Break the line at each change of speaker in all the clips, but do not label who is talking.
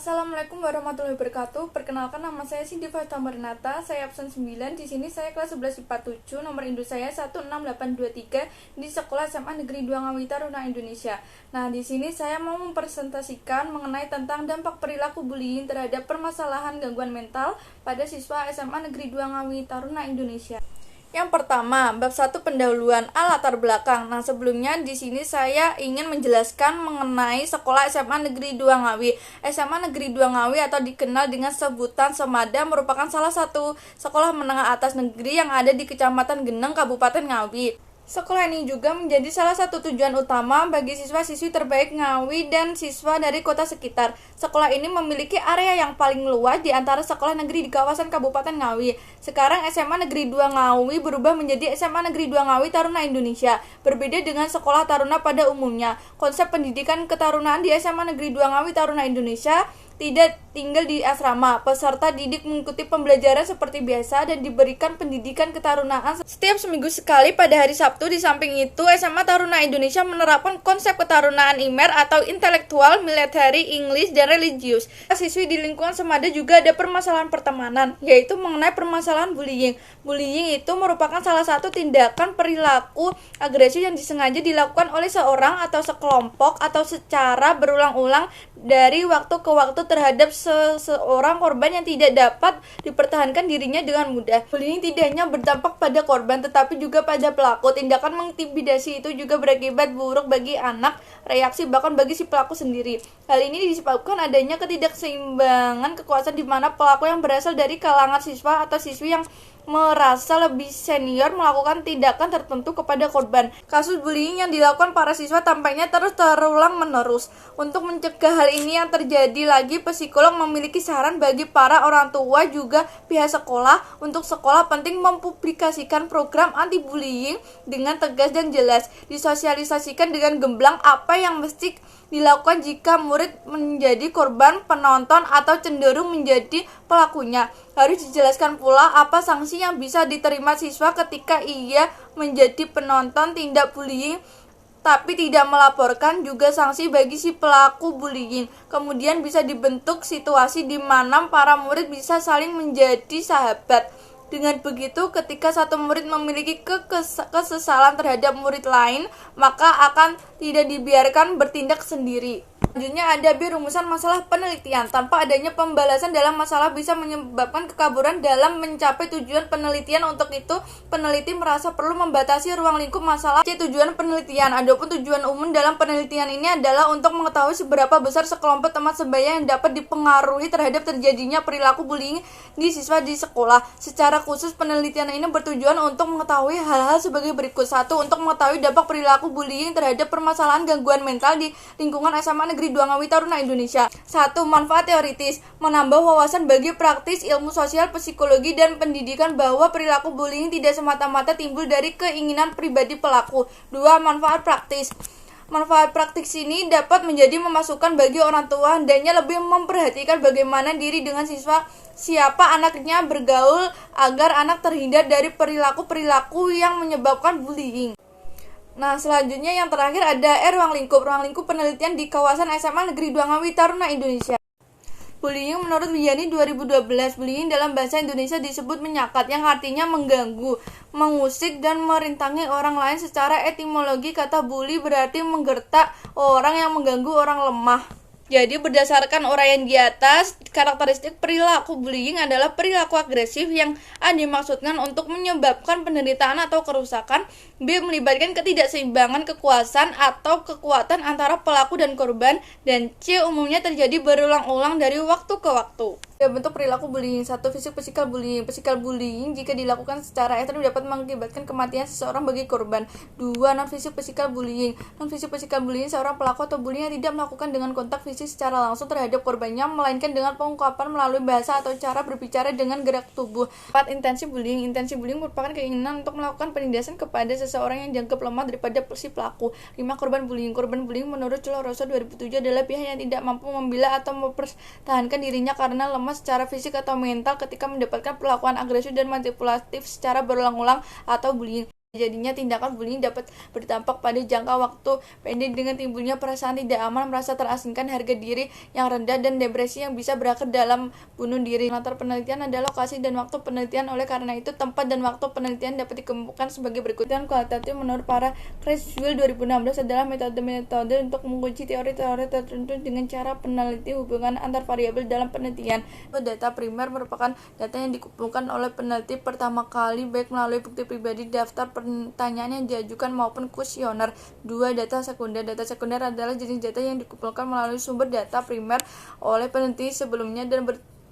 Assalamualaikum warahmatullahi wabarakatuh. Perkenalkan, nama saya Cindy Fatima Renata. Saya absen 9. Di sini saya kelas 11 IPA 7. Nomor induk saya 16823 di Sekolah SMA Negeri 2 Ngawi Taruna Indonesia. Nah, di sini saya mau mempresentasikan mengenai tentang dampak perilaku bullying terhadap permasalahan gangguan mental pada siswa SMA Negeri 2 Ngawi Taruna Indonesia. Yang pertama, bab 1 pendahuluan latar belakang. Nah, sebelumnya di sini saya ingin menjelaskan mengenai Sekolah SMA Negeri 2 Ngawi. SMA Negeri 2 Ngawi atau dikenal dengan sebutan Semada merupakan salah satu sekolah menengah atas negeri yang ada di Kecamatan Geneng, Kabupaten Ngawi. Sekolah ini juga menjadi salah satu tujuan utama bagi siswa-siswi terbaik Ngawi dan siswa dari kota sekitar. Sekolah ini memiliki area yang paling luas di antara sekolah negeri di kawasan Kabupaten Ngawi. Sekarang SMA Negeri 2 Ngawi berubah menjadi SMA Negeri 2 Ngawi Taruna Indonesia. Berbeda dengan sekolah taruna pada umumnya, konsep pendidikan ketarunaan di SMA Negeri 2 Ngawi Taruna Indonesia tidak tinggal di asrama. Peserta didik mengikuti pembelajaran seperti biasa dan diberikan pendidikan ketarunaan setiap seminggu sekali pada hari Sabtu. Di samping itu, SMA Taruna Indonesia menerapkan konsep ketarunaan IMER atau intelektual, military, English, dan religius. Siswi di lingkungan Semada juga ada permasalahan pertemanan, yaitu mengenai permasalahan bullying. Bullying itu merupakan salah satu tindakan perilaku agresif yang disengaja dilakukan oleh seorang atau sekelompok atau secara berulang-ulang dari waktu ke waktu terhadap seseorang korban yang tidak dapat dipertahankan dirinya dengan mudah. Bullying tidak hanya berdampak pada korban tetapi juga pada pelaku. Tindakan mengintimidasi itu juga berakibat buruk bagi anak, reaksi bahkan bagi si pelaku sendiri. Hal ini disebabkan adanya ketidakseimbangan kekuasaan di mana pelaku yang berasal dari kalangan siswa atau siswi yang merasa lebih senior melakukan tindakan tertentu kepada korban. Kasus bullying yang dilakukan para siswa tampaknya terus terulang menerus. Untuk mencegah hal ini yang terjadi lagi, psikolog memiliki saran bagi para orang tua juga pihak sekolah. Untuk sekolah penting mempublikasikan program anti bullying dengan tegas dan jelas. Disosialisasikan dengan gamblang apa yang mesti dilakukan jika murid menjadi korban, penonton, atau cenderung menjadi pelakunya. Harus dijelaskan pula apa sanksi yang bisa diterima siswa ketika ia menjadi penonton tindak bullying tapi tidak melaporkan, juga sanksi bagi si pelaku bullying. Kemudian bisa dibentuk situasi di mana para murid bisa saling menjadi sahabat. Dengan begitu, ketika satu murid memiliki kekesalan terhadap murid lain, maka akan tidak dibiarkan bertindak sendiri. Selanjutnya ada rumusan masalah penelitian. Tanpa adanya pembalasan dalam masalah bisa menyebabkan kekaburan dalam mencapai tujuan penelitian. Untuk itu, peneliti merasa perlu membatasi ruang lingkup masalah tujuan penelitian. Adapun tujuan umum dalam penelitian ini adalah untuk mengetahui seberapa besar sekelompok teman sebaya yang dapat dipengaruhi terhadap terjadinya perilaku bullying di siswa di sekolah. Secara khusus, penelitian ini bertujuan untuk mengetahui hal-hal sebagai berikut. 1. Untuk mengetahui dampak perilaku bullying terhadap permasalahan gangguan mental di lingkungan SMA Negeri 2 Ngawi Taruna Indonesia. 1. Manfaat teoritis, menambah wawasan bagi praktis ilmu sosial, psikologi, dan pendidikan bahwa perilaku bullying tidak semata-mata timbul dari keinginan pribadi pelaku. 2. Manfaat praktis. Manfaat praktis ini dapat menjadi memasukkan bagi orang tua, hendaknya lebih memperhatikan bagaimana diri dengan siswa, siapa anaknya bergaul agar anak terhindar dari perilaku-perilaku yang menyebabkan bullying. Nah, selanjutnya yang terakhir ada ruang lingkup. Ruang lingkup penelitian di kawasan SMA Negeri 2 Ngawi Taruna Indonesia. Bullying menurut Wiyani 2012, bullying dalam bahasa Indonesia disebut menyakat, yang artinya mengganggu, mengusik, dan merintangi orang lain. Secara etimologi, kata bully berarti menggertak orang yang mengganggu orang lemah. Jadi berdasarkan uraian di atas, karakteristik perilaku bullying adalah perilaku agresif yang A. dimaksudkan untuk menyebabkan penderitaan atau kerusakan, B. melibatkan ketidakseimbangan kekuasaan atau kekuatan antara pelaku dan korban, dan C. umumnya terjadi berulang-ulang dari waktu ke waktu. Bentuk perilaku bullying. 1. Physical bullying. Physical bullying jika dilakukan secara ekstrem dapat mengakibatkan kematian seseorang bagi korban. 2. Non-physical bullying. Non-physical bullying seorang pelaku atau bully yang tidak melakukan dengan kontak fisik secara langsung terhadap korbannya, melainkan dengan pengungkapan melalui bahasa atau cara berbicara dengan gerak tubuh. 4. Intensi bullying. Intensi bullying merupakan keinginan untuk melakukan penindasan kepada seseorang yang dianggap lemah daripada si pelaku. 5. Korban bullying. Korban bullying menurut Celoroso 2007 adalah pihak yang tidak mampu membela atau mempertahankan dirinya karena lemah secara fisik atau mental ketika mendapatkan perlakuan agresif dan manipulatif secara berulang-ulang atau bullying. Jadinya tindakan bullying dapat berdampak pada jangka waktu pendek dengan timbulnya perasaan tidak aman, merasa terasingkan, harga diri yang rendah, dan depresi yang bisa berakhir dalam bunuh diri. Latar penelitian adalah lokasi dan waktu penelitian, oleh karena itu tempat dan waktu penelitian dapat dikemukakan sebagai berikut. Dan kualitatif menurut para Creswell 2016 adalah metode-metode untuk menguji teori-teori tertentu dengan cara peneliti hubungan antar variabel dalam penelitian. Data primer merupakan data yang dikumpulkan oleh peneliti pertama kali baik melalui bukti pribadi, daftar pertanyaan yang diajukan maupun kuesioner. 2. Data sekunder. Data sekunder adalah jenis data yang dikumpulkan melalui sumber data primer oleh peneliti sebelumnya dan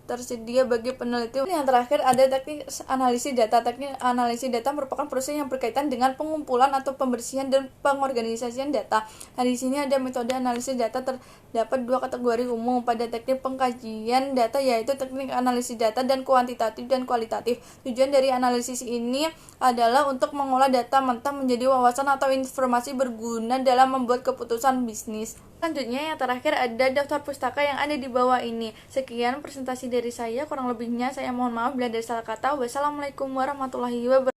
tersedia bagi peneliti. Yang terakhir ada teknik analisis data. Teknik analisis data merupakan proses yang berkaitan dengan pengumpulan atau pembersihan dan pengorganisasian data. Nah, di sini ada metode analisis data. Terdapat 2 kategori umum pada teknik pengkajian data, yaitu teknik analisis data dan kuantitatif dan kualitatif. Tujuan dari analisis ini adalah untuk mengolah data mentah menjadi wawasan atau informasi berguna dalam membuat keputusan bisnis. Selanjutnya yang terakhir ada daftar pustaka yang ada di bawah ini. Sekian presentasi dari saya, kurang lebihnya saya mohon maaf bila ada salah kata. Wassalamualaikum warahmatullahi wabarakatuh.